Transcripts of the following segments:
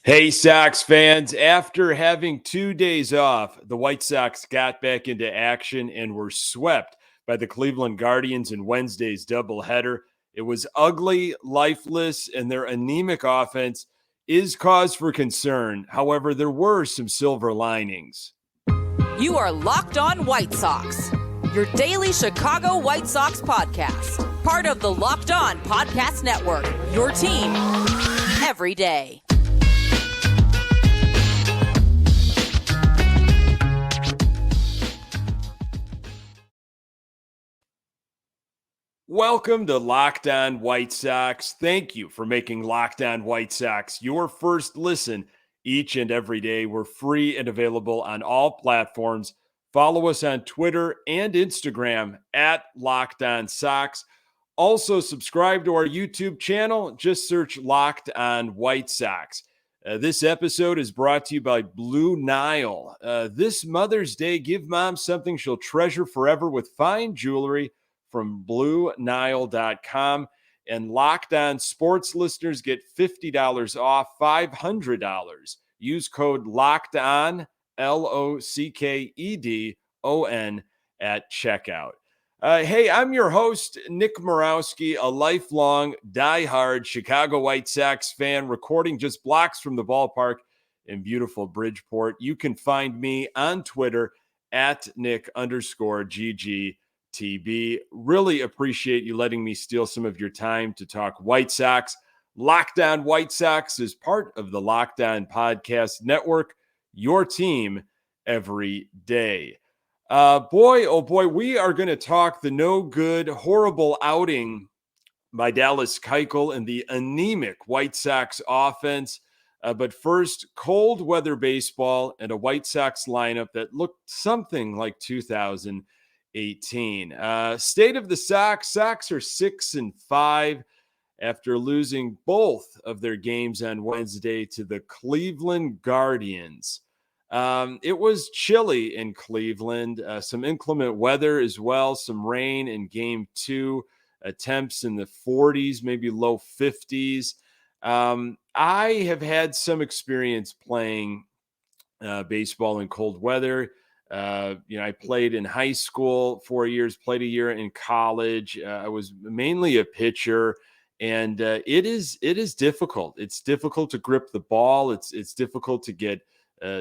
Hey, Sox fans. After having 2 days off, the White Sox got back into action and were swept by the Cleveland Guardians in Wednesday's doubleheader. It was ugly, lifeless, and their anemic offense is cause for concern. However, there were some silver linings. You are Locked On White Sox, your daily Chicago White Sox podcast. Part of the Locked On Podcast Network, your team every day. Welcome to Locked On White Sox. Thank you for making Locked On White Sox your first listen each and every day. We're free and available on all platforms. Follow us on Twitter and Instagram at Locked On Sox. Also, subscribe to our YouTube channel. Just search Locked On White Sox. This episode is brought to you by Blue Nile. This Mother's Day, give mom something she'll treasure forever with fine jewelry from BlueNile.com. And Locked On Sports listeners get $50 off $500. Use code Locked On, LOCKEDON, at checkout. Hey, I'm your host, Nick Morawski, a lifelong, diehard Chicago White Sox fan, recording just blocks from the ballpark in beautiful Bridgeport. You can find me on Twitter at Nick_GG. TB. Really appreciate you letting me steal some of your time to talk White Sox. Locked On White Sox is part of the Locked On Podcast Network, your team every day. Oh boy, we are going to talk the no good, horrible outing by Dallas Keuchel and the anemic White Sox offense. But first, cold weather baseball and a White Sox lineup that looked something like 2018. State of the Sox. Sox are 6-5 after losing both of their games on Wednesday to the Cleveland Guardians. It was chilly in Cleveland, some inclement weather as well, some rain in game 2, temps in the 40s, maybe low 50s. I have had some experience playing baseball in cold weather. I played in high school 4 years, played a year in college. I was mainly a pitcher, and it is difficult. It's difficult to grip the ball. It's difficult to get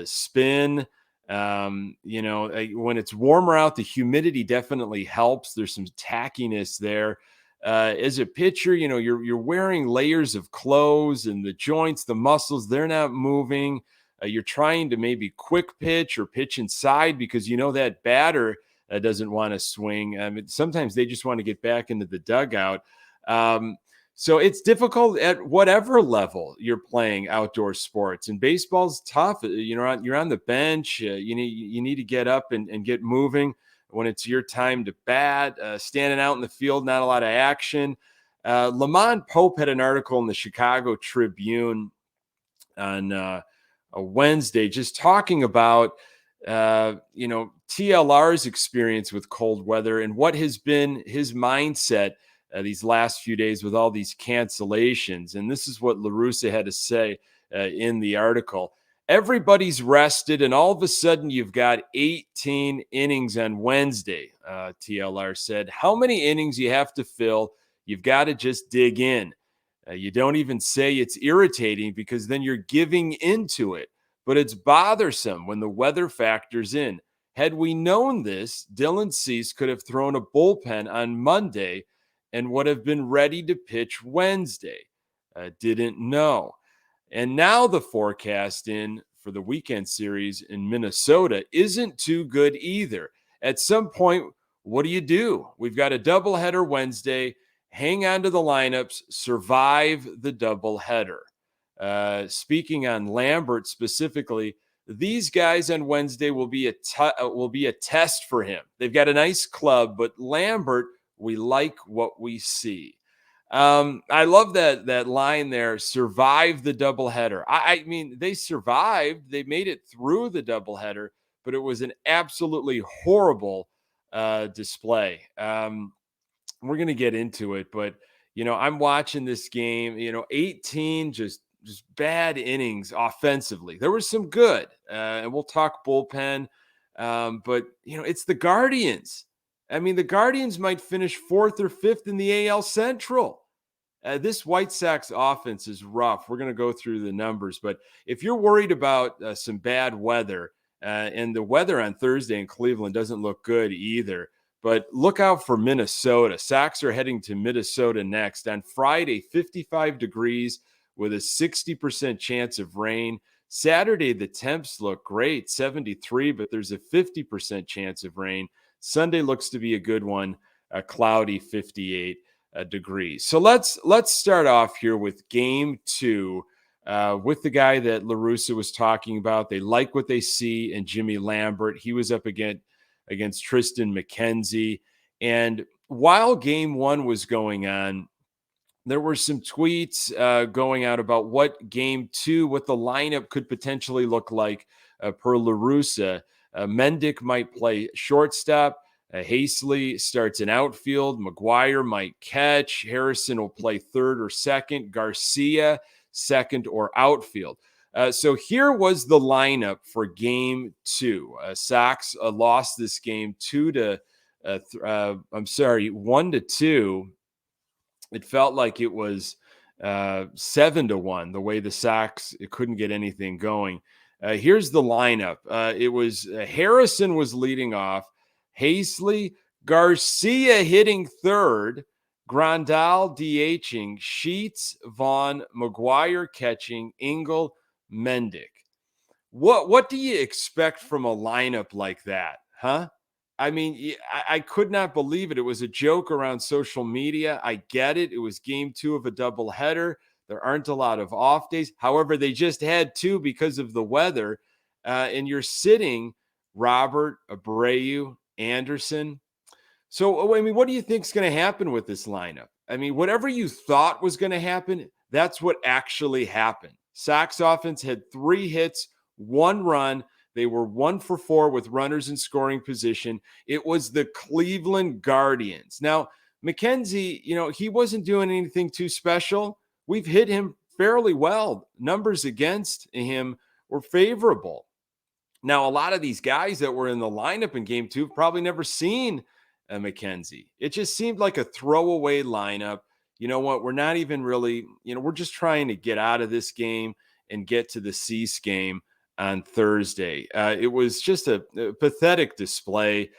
spin. When it's warmer out, the humidity definitely helps. There's some tackiness there. As a pitcher, you're wearing layers of clothes, and the joints, the muscles, they're not moving. You're trying to maybe quick pitch or pitch inside because that batter doesn't want to swing. Sometimes they just want to get back into the dugout. So it's difficult at whatever level you're playing outdoor sports. And baseball's tough. You're on the bench. You need to get up and get moving when it's your time to bat. Standing out in the field, not a lot of action. Lamont Pope had an article in the Chicago Tribune on a Wednesday, just talking about, TLR's experience with cold weather and what has been his mindset these last few days with all these cancellations. And this is what Ruiz had to say in the article. Everybody's rested, and all of a sudden you've got 18 innings on Wednesday, TLR said. How many innings you have to fill? You've got to just dig in. You don't even say it's irritating because then you're giving into it. But it's bothersome when the weather factors in. Had we known this, Dylan Cease could have thrown a bullpen on Monday and would have been ready to pitch Wednesday. Didn't know. And now the forecast for the weekend series in Minnesota isn't too good either. At some point, what do? We've got a doubleheader Wednesday. Hang on to the lineups, survive the doubleheader. Speaking on Lambert specifically, these guys on Wednesday will be a test for him. They've got a nice club, but Lambert, we like what we see. I love that line there, survive the doubleheader. I mean, they survived. They made it through the doubleheader, but it was an absolutely horrible display. We're going to get into it, but I'm watching this game, 18 just just bad innings offensively. There was some good, and we'll talk bullpen. But, it's the Guardians. I mean, the Guardians might finish 4th or 5th in the AL Central. This White Sox offense is rough. We're going to go through the numbers. But if you're worried about some bad weather, and the weather on Thursday in Cleveland doesn't look good either, but look out for Minnesota. Sox are heading to Minnesota next. On Friday, 55 degrees with a 60% chance of rain. Saturday, the temps look great, 73, but there's a 50% chance of rain. Sunday looks to be a good one, a cloudy 58 degrees. So let's start off here with game 2 with the guy that LaRussa was talking about. They like what they see in Jimmy Lambert. He was up against Tristan McKenzie. And while game 1 was going on, there were some tweets going out about what game 2, what the lineup could potentially look like per LaRussa. Mendick might play shortstop. Hasely starts in outfield. McGuire might catch. Harrison will play third or second. Garcia, second or outfield. So here was the lineup for game 2. Sox lost this game 1-2. It felt like it was 7-1, the way the Sox couldn't get anything going. Here's the lineup. It was Harrison was leading off. Hasely, Garcia hitting third, Grandal DHing, Sheets, Vaughn, McGuire catching, Engel, Mendick. What do you expect from a lineup like that, huh? I mean, I could not believe it. It was a joke around social media. I get it. It was game 2 of a doubleheader. There aren't a lot of off days. However, they just had 2 because of the weather. And you're sitting Robert, Abreu, Anderson. So, I mean, what do you think is going to happen with this lineup? I mean, whatever you thought was going to happen, that's what actually happened. Sox offense had 3 hits, 1 run. They were 1 for 4 with runners in scoring position. It was the Cleveland Guardians. Now, McKenzie, he wasn't doing anything too special. We've hit him fairly well. Numbers against him were favorable. Now, a lot of these guys that were in the lineup in game 2 have probably never seen McKenzie. It just seemed like a throwaway lineup. You know what? We're not even really, we're just trying to get out of this game and get to the Cease game on Thursday. It was just a pathetic display.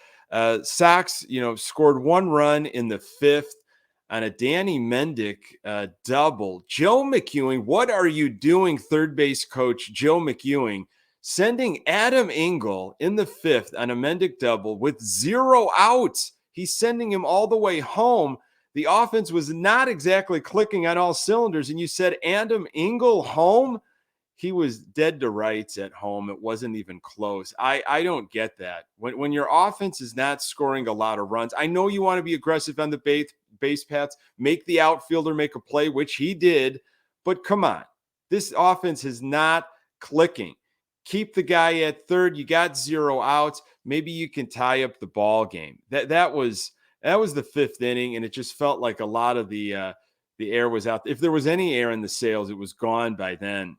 Sox, scored 1 run in the 5th on a Danny Mendick double. Joe McEwing, what are you doing, third base coach Joe McEwing, sending Adam Engel in the 5th on a Mendick double with 0 outs? He's sending him all the way home. The offense was not exactly clicking on all cylinders, and you said Adam Engel home? He was dead to rights at home. It wasn't even close. I don't get that. When your offense is not scoring a lot of runs, I know you want to be aggressive on the base paths, make the outfielder make a play, which he did, but come on. This offense is not clicking. Keep the guy at third. You got 0 outs. Maybe you can tie up the ball game. That was the 5th inning, and it just felt like a lot of the air was out. If there was any air in the sails, it was gone by then.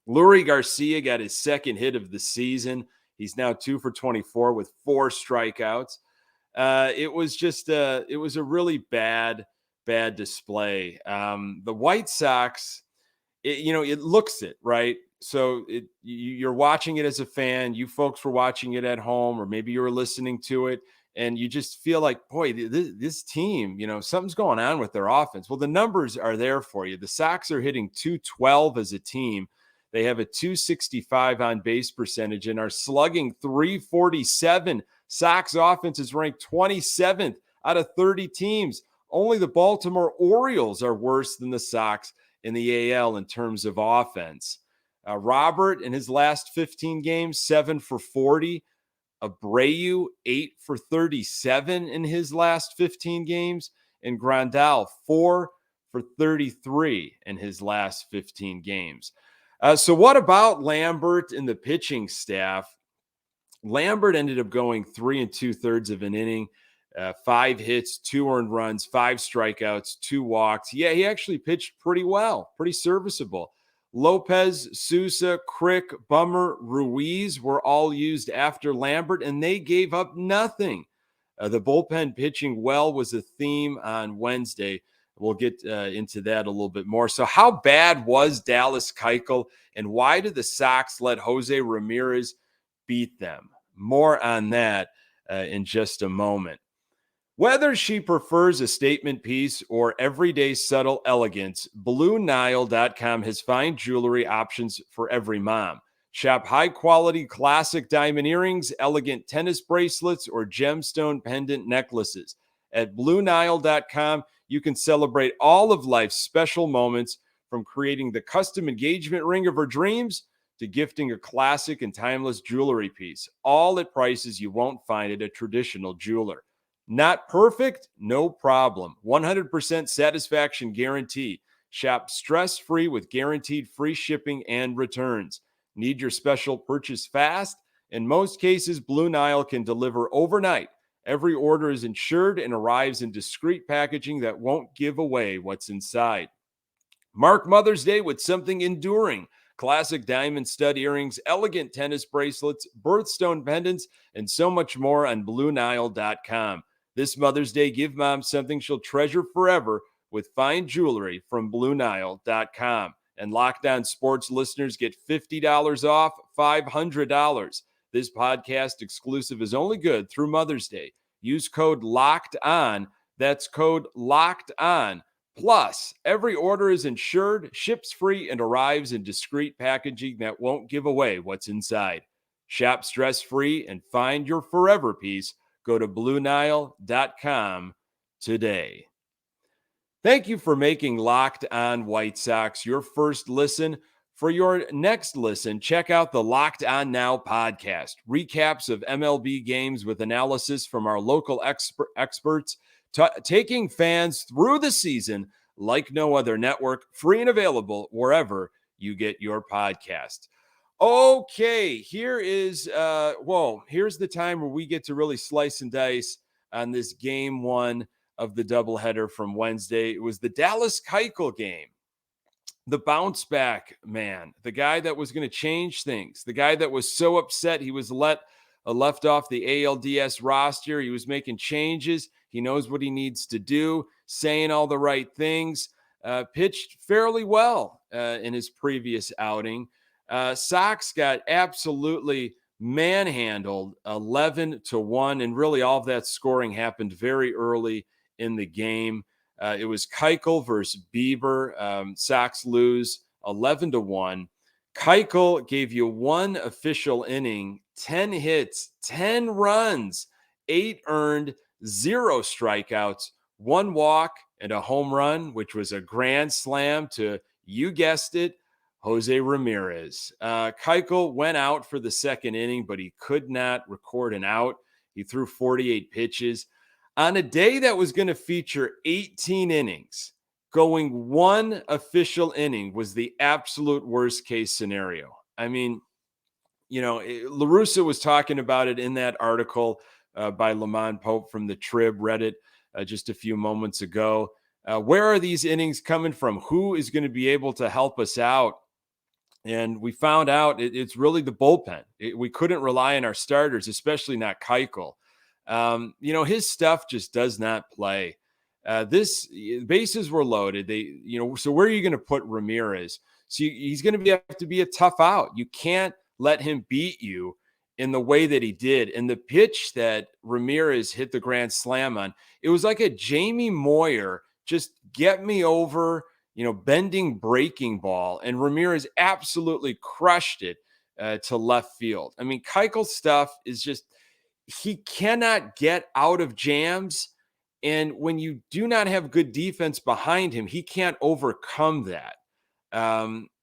Lurie Garcia got his 2nd hit of the season. He's now 2 for 24 with 4 strikeouts. It was a really bad display. The White Sox, it looks it, right? So you're watching it as a fan. You folks were watching it at home, or maybe you were listening to it, and you just feel like, boy, this team, something's going on with their offense. Well, the numbers are there for you. The Sox are hitting .212 as a team. They have a .265 on base percentage and are slugging .347. Sox offense is ranked 27th out of 30 teams. Only the Baltimore Orioles are worse than the Sox in the AL in terms of offense. Robert, in his last 15 games, 7 for 40. Abreu, 8 for 37 in his last 15 games. And Grandal, 4 for 33 in his last 15 games. So what about Lambert and the pitching staff? Lambert ended up going 3 2/3 of an inning, 5 hits, 2 earned runs, 5 strikeouts, 2 walks. Yeah, he actually pitched pretty well, pretty serviceable. Lopez, Sousa, Crick, Bummer, Ruiz were all used after Lambert, and they gave up nothing. The bullpen pitching well was a theme on Wednesday. We'll get into that a little bit more. So how bad was Dallas Keuchel, and why did the Sox let Jose Ramirez beat them? More on that in just a moment. Whether she prefers a statement piece or everyday subtle elegance, BlueNile.com has fine jewelry options for every mom. Shop high-quality classic diamond earrings, elegant tennis bracelets, or gemstone pendant necklaces. At BlueNile.com, you can celebrate all of life's special moments, from creating the custom engagement ring of her dreams to gifting a classic and timeless jewelry piece, all at prices you won't find at a traditional jeweler. Not perfect? No problem. 100% satisfaction guarantee. Shop stress-free with guaranteed free shipping and returns. Need your special purchase fast? In most cases, Blue Nile can deliver overnight. Every order is insured and arrives in discreet packaging that won't give away what's inside. Mark Mother's Day with something enduring. Classic diamond stud earrings, elegant tennis bracelets, birthstone pendants, and so much more on BlueNile.com. This Mother's Day, give mom something she'll treasure forever with fine jewelry from BlueNile.com. And Locked On Sports listeners get $50 off $500. This podcast exclusive is only good through Mother's Day. Use code Locked On. That's code Locked On. Plus, every order is insured, ships free, and arrives in discreet packaging that won't give away what's inside. Shop stress-free and find your forever piece. Go to BlueNile.com today. Thank you for making Locked On White Sox your first listen. For your next listen, check out the Locked On Now podcast. Recaps of MLB games with analysis from our local experts, taking fans through the season like no other network, free and available wherever you get your podcast. Okay, here's the time where we get to really slice and dice on this game one of the doubleheader from Wednesday. It was the Dallas Keuchel game. The bounce back man, the guy that was going to change things, the guy that was so upset he was left off the ALDS roster. He was making changes. He knows what he needs to do, saying all the right things, pitched fairly well in his previous outing. Sox got absolutely manhandled 11-1, and really all of that scoring happened very early in the game. It was Keuchel versus Bieber. Sox lose 11-1. Keuchel gave you one official inning, 10 hits, 10 runs, 8 earned, 0 strikeouts, 1 walk, and a home run, which was a grand slam to, you guessed it, Jose Ramirez. Keuchel went out for the second inning, but he could not record an out. He threw 48 pitches. On a day that was going to feature 18 innings, going one official inning was the absolute worst case scenario. I mean, La Russa was talking about it in that article by Lamont Pope from the Trib, read it just a few moments ago. Where are these innings coming from? Who is going to be able to help us out? And we found out it's really the bullpen. We couldn't rely on our starters, especially not Keuchel. His stuff just does not play. This bases were loaded. So where are you going to put Ramirez? So he's going to have to be a tough out. You can't let him beat you in the way that he did. And the pitch that Ramirez hit the grand slam on, it was like a Jamie Moyer, just get me over, bending breaking ball. And Ramirez absolutely crushed it to left field. I mean, Keuchel's stuff is just, he cannot get out of jams. And when you do not have good defense behind him, he can't overcome that.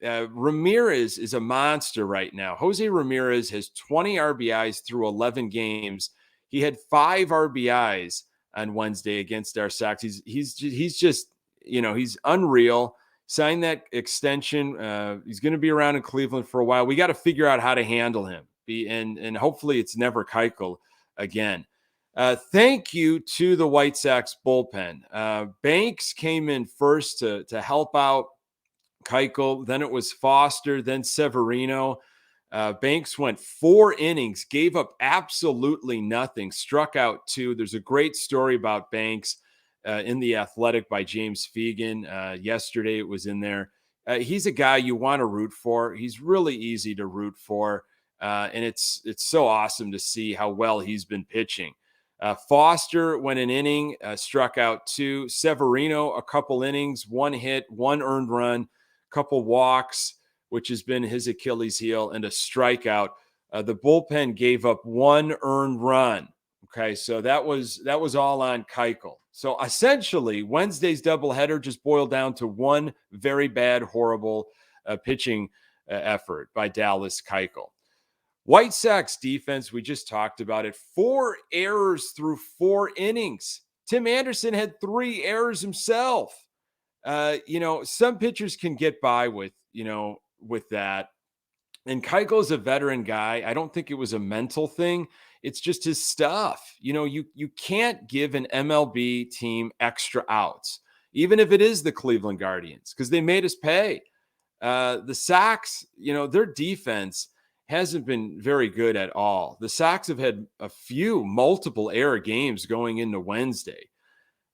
Ramirez is a monster right now. Jose Ramirez has 20 RBIs through 11 games. He had 5 RBIs on Wednesday against our Sox. He's just, he's unreal. Signed that extension. He's going to be around in Cleveland for a while. We got to figure out how to handle him. And hopefully it's never Keuchel again. Thank you to the White Sox bullpen. Banks came in first to help out Keuchel, then it was Foster, then Severino. Banks went 4 innings, gave up absolutely nothing, struck out 2. There's a great story about Banks in The Athletic by James Fegan. Yesterday it was in there. He's a guy you want to root for. He's really easy to root for. And it's so awesome to see how well he's been pitching. Foster went an inning, struck out 2. Severino, a couple innings, 1 hit, 1 earned run, couple walks, which has been his Achilles heel, and a strikeout. The bullpen gave up 1 earned run. Okay, so that was all on Keuchel. So essentially, Wednesday's doubleheader just boiled down to one very bad, horrible pitching effort by Dallas Keuchel. White Sox defense, we just talked about it. 4 errors through 4 innings. Tim Anderson had 3 errors himself. Some pitchers can get by with that. And Keuchel's a veteran guy. I don't think it was a mental thing. It's just his stuff. You can't give an MLB team extra outs, even if it is the Cleveland Guardians, because they made us pay. The Sox, their defense hasn't been very good at all. The Sox have had a few multiple error games going into Wednesday.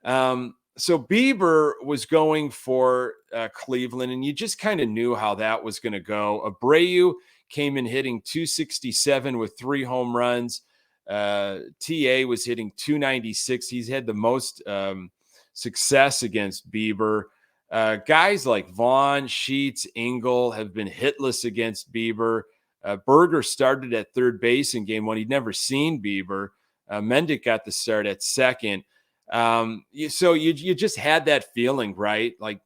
So Bieber was going for Cleveland, and you just kind of knew how that was going to go. Abreu came in hitting 267 with 3 home runs. TA was hitting 296. He's had the most success against Bieber. Guys like Vaughn, Sheets, Engel have been hitless against Bieber. Berger started at third base in game 1. He'd never seen Bieber. Mendick got the start at second. So you just had that feeling, right? Like,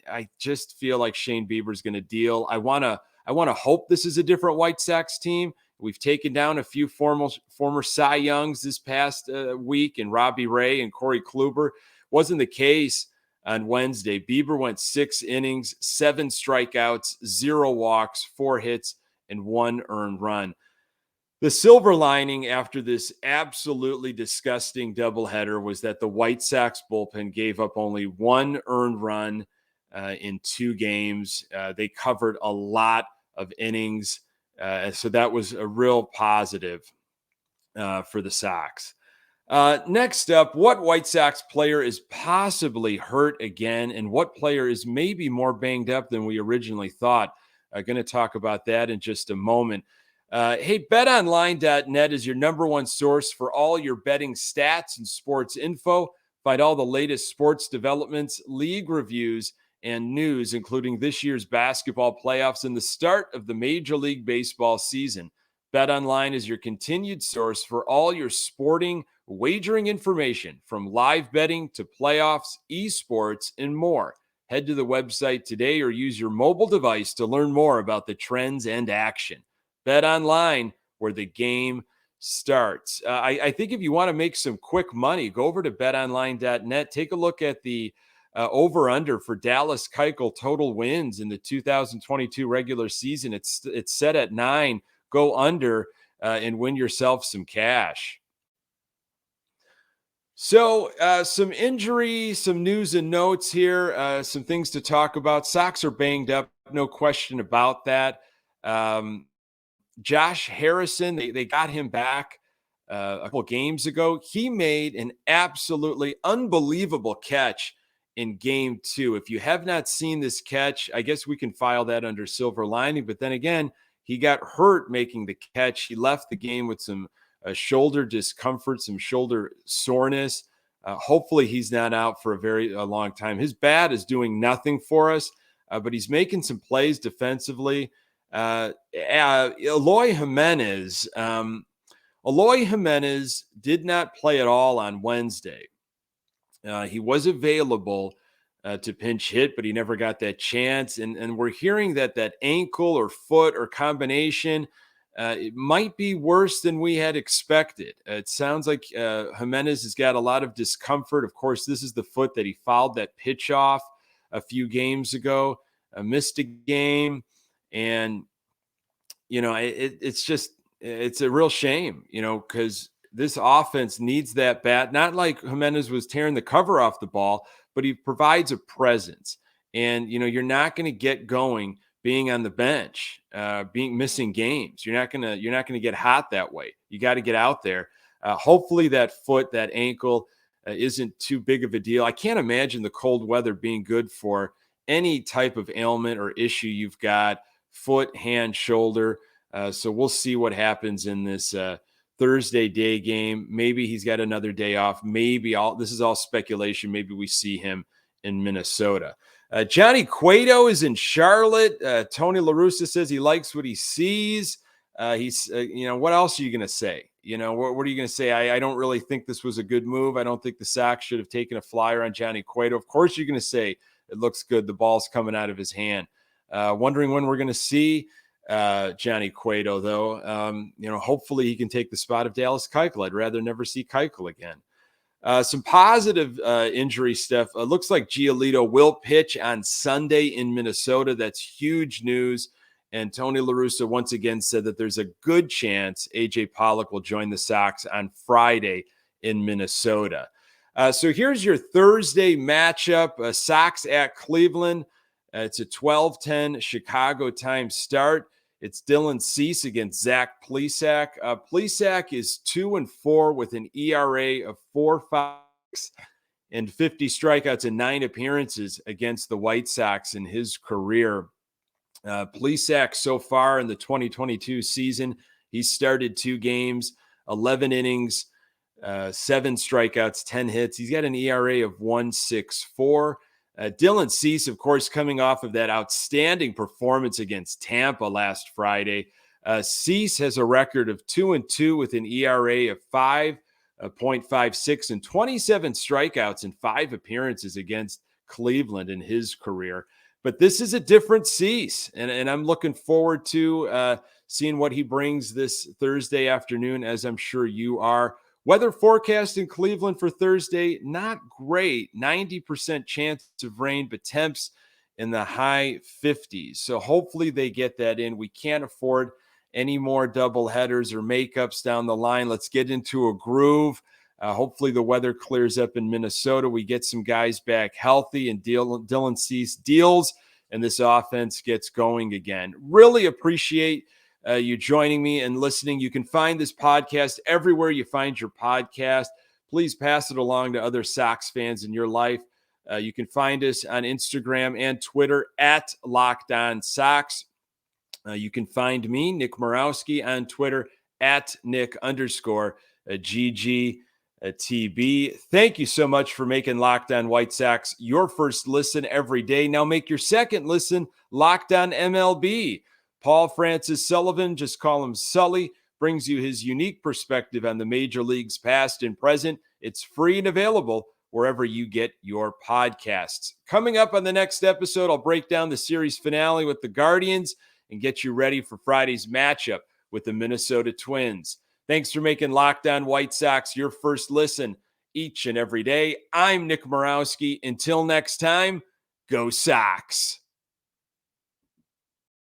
I just feel like Shane Bieber's going to deal. I want to hope this is a different White Sox team. We've taken down a few former Cy Youngs this past week, and Robbie Ray and Corey Kluber. Wasn't the case on Wednesday. Bieber went 6 innings, 7 strikeouts, 0 walks, 4 hits, and 1 earned run. The silver lining after this absolutely disgusting doubleheader was that the White Sox bullpen gave up only 1 earned run in 2 games. They covered a lot of innings. So that was a real positive for the Sox. Next up, what White Sox player is possibly hurt again, and what player is maybe more banged up than we originally thought? Going to talk about that in just a moment. Hey, BetOnline.net is your number one source for all your betting stats and sports info. Find all the latest sports developments, league reviews, and news, including this year's basketball playoffs and the start of the Major League Baseball season. BetOnline is your continued source for all your sporting wagering information, from live betting to playoffs, esports, and more. Head to the website today or use your mobile device to learn more about the trends and action. BetOnline, where the game starts. I think if you want to make some quick money, go over to betonline.net. Take a look at the over-under for Dallas Keuchel total wins in the 2022 regular season. It's set at 9. Go under and win yourself some cash. So some injury, some news and notes here, some things to talk about. Sox are banged up, no question about that. Josh Harrison, they got him back a couple games ago. He made an absolutely unbelievable catch in game 2. If you have not seen this catch, I guess we can file that under silver lining. But then again, he got hurt making the catch. He left the game with some shoulder discomfort, some shoulder soreness. Hopefully he's not out for a very long time. His bat is doing nothing for us, but he's making some plays defensively. Eloy Jimenez did not play at all on Wednesday. He was available to pinch hit, but he never got that chance. And we're hearing that ankle or foot or combination, it might be worse than we had expected. It sounds like Jimenez has got a lot of discomfort. Of course, this is the foot that he fouled that pitch off a few games ago, missed a game. And, it's a real shame, because this offense needs that bat. Not like Jimenez was tearing the cover off the ball, but he provides a presence. And, you're not going to get going being on the bench, missing games. You're not going to get hot that way. You got to get out there. Hopefully that foot, that ankle isn't too big of a deal. I can't imagine the cold weather being good for any type of ailment or issue you've got, foot, hand, shoulder. So we'll see what happens in this Thursday day game. Maybe he's got another day off. This is all speculation. Maybe we see him in Minnesota. Johnny Cueto is in Charlotte. Tony La Russa says he likes what he sees. What else are you going to say? What are you going to say? I don't really think this was a good move. I don't think the Sox should have taken a flyer on Johnny Cueto. Of course, you're going to say it looks good. The ball's coming out of his hand. Wondering when we're going to see Johnny Cueto, though. Hopefully he can take the spot of Dallas Keuchel. I'd rather never see Keuchel again. Some positive injury stuff. Looks like Giolito will pitch on Sunday in Minnesota. That's huge news. And Tony La Russa once again said that there's a good chance A.J. Pollock will join the Sox on Friday in Minnesota. So here's your Thursday matchup. Sox at Cleveland. It's a 12:10 Chicago time start. It's Dylan Cease against Zach Plesac. Plesac is 2-4 with an ERA of 4.56 and 50 strikeouts in 9 appearances against the White Sox in his career. Plesac so far in the 2022 season, he started 2 games, 11 innings, 7 strikeouts, 10 hits. He's got an ERA of 1.64. Dylan Cease, of course, coming off of that outstanding performance against Tampa last Friday. Cease has a record of 2-2 with an ERA of 5.56 and 27 strikeouts in 5 appearances against Cleveland in his career. But this is a different Cease, and I'm looking forward to seeing what he brings this Thursday afternoon, as I'm sure you are. Weather forecast in Cleveland for Thursday, not great. 90% chance of rain, but temps in the high 50s. So hopefully they get that in. We can't afford any more double headers or makeups down the line. Let's get into a groove. Hopefully the weather clears up in Minnesota. We get some guys back healthy and Dylan Cease deals, and this offense gets going again. Really appreciate you joining me and listening. You can find this podcast everywhere you find your podcast. Please pass it along to other Sox fans in your life. You can find us on Instagram and Twitter at Locked On Sox. You can find me, Nick Morawski, on Twitter at Nick_GG. TB. Thank you so much for making Locked On White Sox your first listen every day. Now make your second listen Locked On MLB. Paul Francis Sullivan, just call him Sully, brings you his unique perspective on the major leagues past and present. It's free and available wherever you get your podcasts. Coming up on the next episode, I'll break down the series finale with the Guardians and get you ready for Friday's matchup with the Minnesota Twins. Thanks for making Locked On White Sox your first listen each and every day. I'm Nick Morawski. Until next time, go Sox.